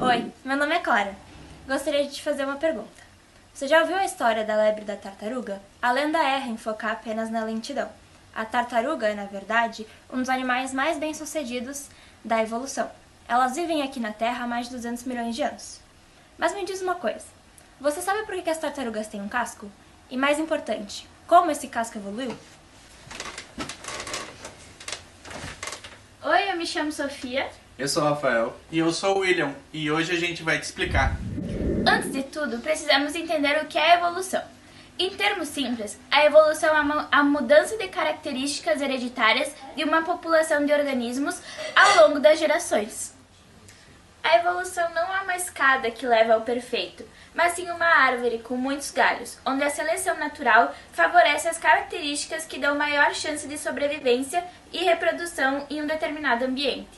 Oi, meu nome é Clara. Gostaria de te fazer uma pergunta. Você já ouviu a história da lebre da tartaruga? A lenda erra em focar apenas na lentidão. A tartaruga é, na verdade, um dos animais mais bem-sucedidos da evolução. Elas vivem aqui na Terra há mais de 200 milhões de anos. Mas me diz uma coisa. Você sabe por que as tartarugas têm um casco? E mais importante, como esse casco evoluiu? Oi, eu me chamo Sofia. Eu sou o Rafael. E eu sou o William, e hoje a gente vai te explicar. Antes de tudo, precisamos entender o que é a evolução. Em termos simples, a evolução é a mudança de características hereditárias de uma população de organismos ao longo das gerações. A evolução não é uma escada que leva ao perfeito, mas sim uma árvore com muitos galhos, onde a seleção natural favorece as características que dão maior chance de sobrevivência e reprodução em um determinado ambiente.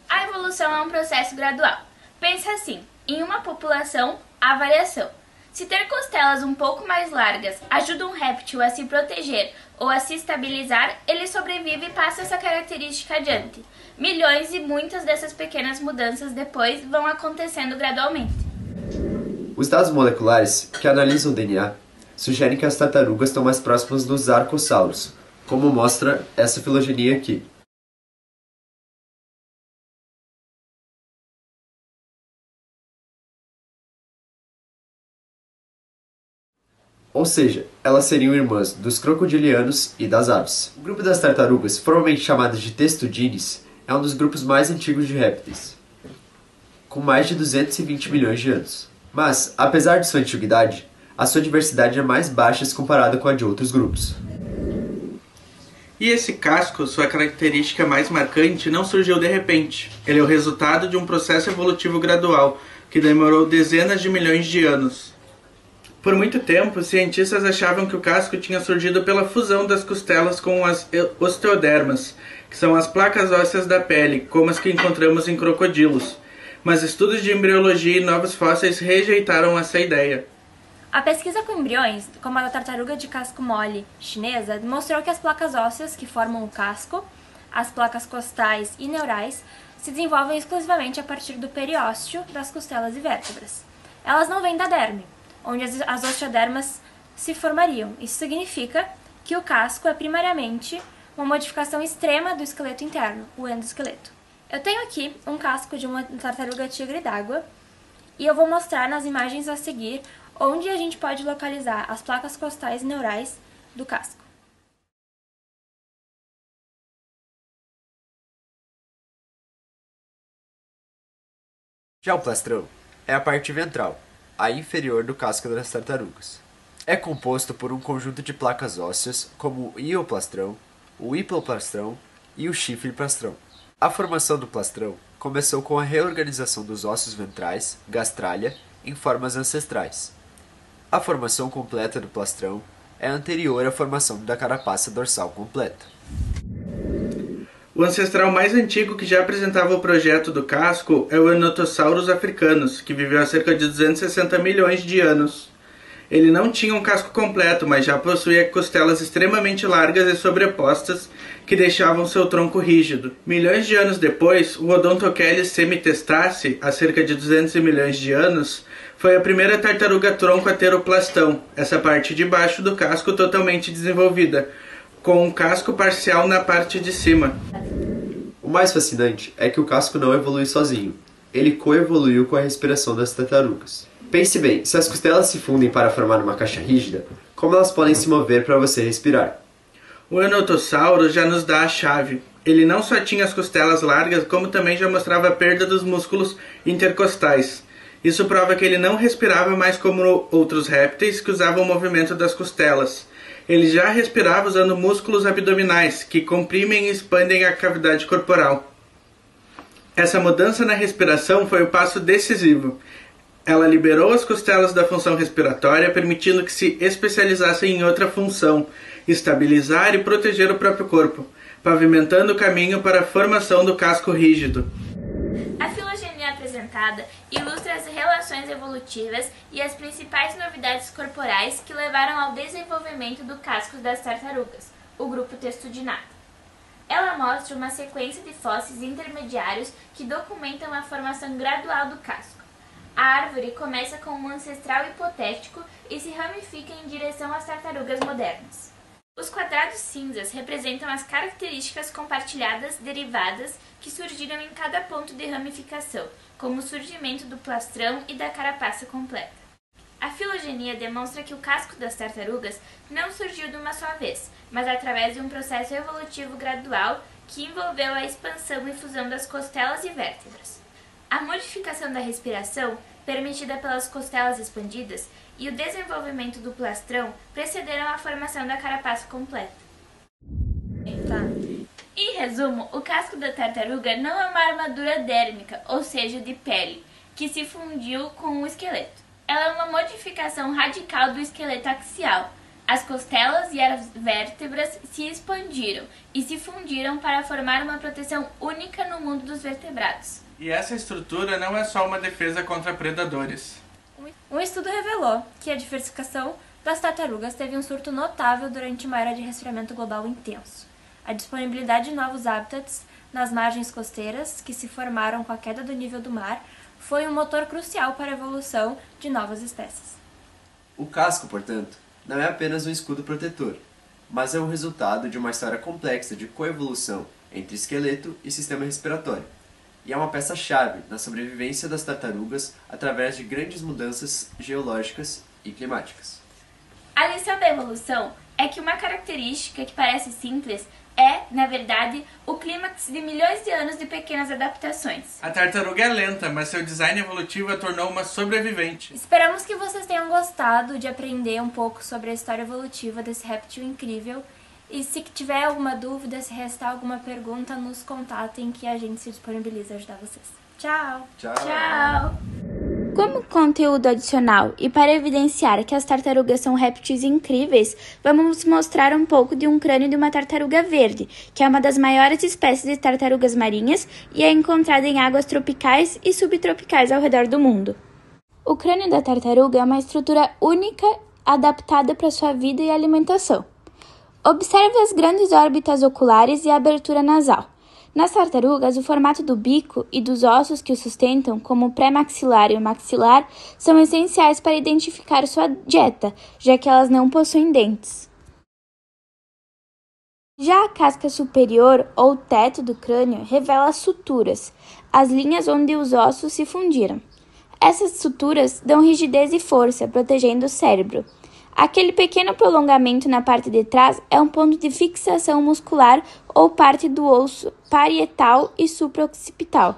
A evolução é um processo gradual. Pense assim, em uma população, há variação. Se ter costelas um pouco mais largas ajuda um réptil a se proteger ou a se estabilizar, ele sobrevive e passa essa característica adiante. Milhões e muitas dessas pequenas mudanças depois vão acontecendo gradualmente. Os dados moleculares, que analisam o DNA, sugerem que as tartarugas estão mais próximas dos arcossauros, como mostra essa filogenia aqui. Ou seja, elas seriam irmãs dos crocodilianos e das aves. O grupo das tartarugas, formalmente chamadas de testudines, é um dos grupos mais antigos de répteis, com mais de 220 milhões de anos. Mas, apesar de sua antiguidade, a sua diversidade é mais baixa se comparada com a de outros grupos. E esse casco, sua característica mais marcante, não surgiu de repente. Ele é o resultado de um processo evolutivo gradual, que demorou dezenas de milhões de anos. Por muito tempo, cientistas achavam que o casco tinha surgido pela fusão das costelas com as osteodermas, que são as placas ósseas da pele, como as que encontramos em crocodilos. Mas estudos de embriologia e novos fósseis rejeitaram essa ideia. A pesquisa com embriões, como a da tartaruga de casco mole chinesa, mostrou que as placas ósseas que formam o casco, as placas costais e neurais, se desenvolvem exclusivamente a partir do periósteo das costelas e vértebras. Elas não vêm da derme, onde as osteodermas se formariam. Isso significa que o casco é primariamente uma modificação extrema do esqueleto interno, o endoesqueleto. Eu tenho aqui um casco de uma tartaruga tigre d'água e eu vou mostrar nas imagens a seguir onde a gente pode localizar as placas costais e neurais do casco. Já o plastrão é a parte ventral, a inferior do casco das tartarugas. É composto por um conjunto de placas ósseas, como o ioplastrão, o hiploplastrão e o chifre plastrão. A formação do plastrão começou com a reorganização dos ossos ventrais, gastralha, em formas ancestrais. A formação completa do plastrão é anterior à formação da carapaça dorsal completa. O ancestral mais antigo que já apresentava o projeto do casco é o Enotossauros africanos, que viveu há cerca de 260 milhões de anos. Ele não tinha um casco completo, mas já possuía costelas extremamente largas e sobrepostas que deixavam seu tronco rígido. Milhões de anos depois, o Odontocheles semitestace, há cerca de 200 milhões de anos, foi a primeira tartaruga-tronco a ter o plastão, essa parte de baixo do casco totalmente desenvolvida, com um casco parcial na parte de cima. O mais fascinante é que o casco não evolui sozinho. Ele coevoluiu com a respiração das tartarugas. Pense bem, se as costelas se fundem para formar uma caixa rígida, como elas podem se mover para você respirar? O Enotossauro já nos dá a chave. Ele não só tinha as costelas largas, como também já mostrava a perda dos músculos intercostais. Isso prova que ele não respirava mais como outros répteis que usavam o movimento das costelas. Ele já respirava usando músculos abdominais, que comprimem e expandem a cavidade corporal. Essa mudança na respiração foi o passo decisivo. Ela liberou as costelas da função respiratória, permitindo que se especializassem em outra função, estabilizar e proteger o próprio corpo, pavimentando o caminho para a formação do casco rígido. A filogenia apresentada ilustra as relações evolutivas e as principais novidades corporais que levaram ao desenvolvimento do casco das tartarugas, o grupo Testudinato. Ela mostra uma sequência de fósseis intermediários que documentam a formação gradual do casco. A árvore começa com um ancestral hipotético e se ramifica em direção às tartarugas modernas. Os quadrados cinzas representam as características compartilhadas derivadas que surgiram em cada ponto de ramificação, como o surgimento do plastrão e da carapaça completa. A filogenia demonstra que o casco das tartarugas não surgiu de uma só vez, mas através de um processo evolutivo gradual que envolveu a expansão e fusão das costelas e vértebras. A modificação da respiração, permitida pelas costelas expandidas, e o desenvolvimento do plastrão precederam a formação da carapaça completa. Em resumo, o casco da tartaruga não é uma armadura dérmica, ou seja, de pele, que se fundiu com o esqueleto. Ela é uma modificação radical do esqueleto axial. As costelas e as vértebras se expandiram e se fundiram para formar uma proteção única no mundo dos vertebrados. E essa estrutura não é só uma defesa contra predadores. Um estudo revelou que a diversificação das tartarugas teve um surto notável durante uma era de resfriamento global intenso. A disponibilidade de novos hábitats nas margens costeiras, que se formaram com a queda do nível do mar, foi um motor crucial para a evolução de novas espécies. O casco, portanto, não é apenas um escudo protetor, mas é o resultado de uma história complexa de coevolução entre esqueleto e sistema respiratório, e é uma peça-chave na sobrevivência das tartarugas através de grandes mudanças geológicas e climáticas. A lição da evolução é que uma característica que parece simples é, na verdade, o clímax de milhões de anos de pequenas adaptações. A tartaruga é lenta, mas seu design evolutivo a tornou uma sobrevivente. Esperamos que vocês tenham gostado de aprender um pouco sobre a história evolutiva desse réptil incrível. E se tiver alguma dúvida, se restar alguma pergunta, nos contatem que a gente se disponibiliza a ajudar vocês. Tchau! Tchau! Como conteúdo adicional e para evidenciar que as tartarugas são répteis incríveis, vamos mostrar um pouco de um crânio de uma tartaruga verde, que é uma das maiores espécies de tartarugas marinhas e é encontrada em águas tropicais e subtropicais ao redor do mundo. O crânio da tartaruga é uma estrutura única adaptada para sua vida e alimentação. Observe as grandes órbitas oculares e a abertura nasal. Nas tartarugas, o formato do bico e dos ossos que o sustentam, como o pré-maxilar e o maxilar, são essenciais para identificar sua dieta, já que elas não possuem dentes. Já a casca superior, ou teto do crânio, revela as suturas, as linhas onde os ossos se fundiram. Essas suturas dão rigidez e força, protegendo o cérebro. Aquele pequeno prolongamento na parte de trás é um ponto de fixação muscular ou parte do osso parietal e supraoccipital.